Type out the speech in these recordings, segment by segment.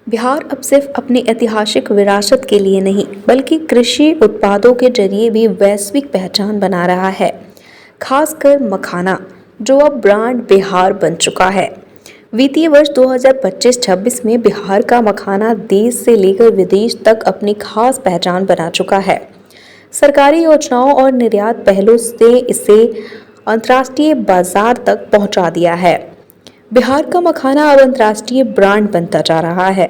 बिहार अब सिर्फ अपनी ऐतिहासिक विरासत के लिए नहीं बल्कि कृषि उत्पादों के जरिए भी वैश्विक पहचान बना रहा है। खासकर मखाना, जो अब ब्रांड बिहार बन चुका है। वित्तीय वर्ष 2025-26 में बिहार का मखाना देश से लेकर विदेश तक अपनी खास पहचान बना चुका है। सरकारी योजनाओं और निर्यात पहलों से इसे अंतर्राष्ट्रीय बाजार तक पहुंचा दिया है। बिहार का मखाना अब अंतर्राष्ट्रीय ब्रांड बनता जा रहा है।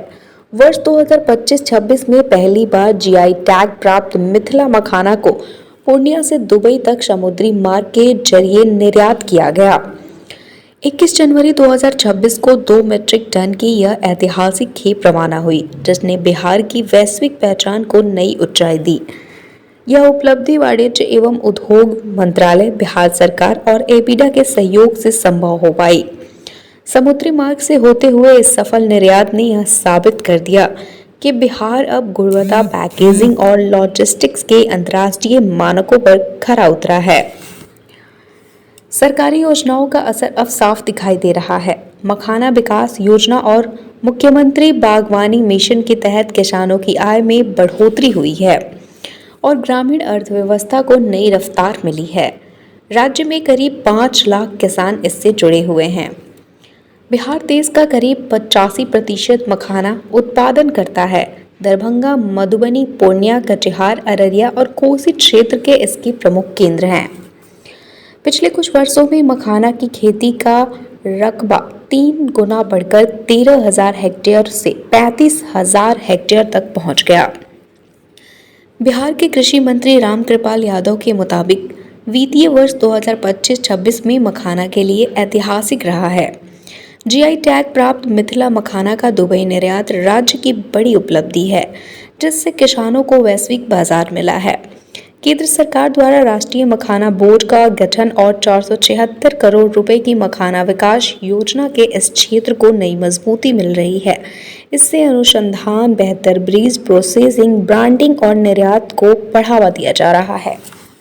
वर्ष 2025-26 में पहली बार जीआई टैग प्राप्त मिथिला मखाना को पूर्णिया से दुबई तक समुद्री मार्ग के जरिए निर्यात किया गया। 21 जनवरी 2026 को 2 मीट्रिक टन की यह ऐतिहासिक खेप रवाना हुई, जिसने बिहार की वैश्विक पहचान को नई ऊंचाई दी। यह उपलब्धि वाणिज्य एवं उद्योग मंत्रालय, बिहार सरकार और एपीडा के सहयोग से संभव हो पाई। समुद्री मार्ग से होते हुए इस सफल निर्यात ने यह साबित कर दिया कि बिहार अब गुणवत्ता, पैकेजिंग और लॉजिस्टिक्स के अंतर्राष्ट्रीय मानकों पर खरा उतरा है। सरकारी योजनाओं का असर अब साफ दिखाई दे रहा है। मखाना विकास योजना और मुख्यमंत्री बागवानी मिशन के तहत किसानों की आय में बढ़ोतरी हुई है और ग्रामीण अर्थव्यवस्था को नई रफ्तार मिली है। राज्य में करीब 5 लाख किसान इससे जुड़े हुए हैं। बिहार देश का करीब 85% मखाना उत्पादन करता है। दरभंगा, मधुबनी, पूर्णिया, कटिहार, अररिया और कोसी क्षेत्र के इसके प्रमुख केंद्र हैं। पिछले कुछ वर्षों में मखाना की खेती का रकबा 3 गुना बढ़कर 13,000 हेक्टेयर से 35,000 हेक्टेयर तक पहुंच गया। बिहार के कृषि मंत्री रामकृपाल यादव के मुताबिक वित्तीय वर्ष 2025-26 में मखाना के लिए ऐतिहासिक रहा है। जीआई टैग प्राप्त मिथिला मखाना का दुबई निर्यात राज्य की बड़ी उपलब्धि है, जिससे किसानों को वैश्विक बाजार मिला है। केंद्र सरकार द्वारा राष्ट्रीय मखाना बोर्ड का गठन और 476 करोड़ रुपए की मखाना विकास योजना के इस क्षेत्र को नई मजबूती मिल रही है। इससे अनुसंधान, बेहतर बीज प्रोसेसिंग, ब्रांडिंग और निर्यात को बढ़ावा दिया जा रहा है।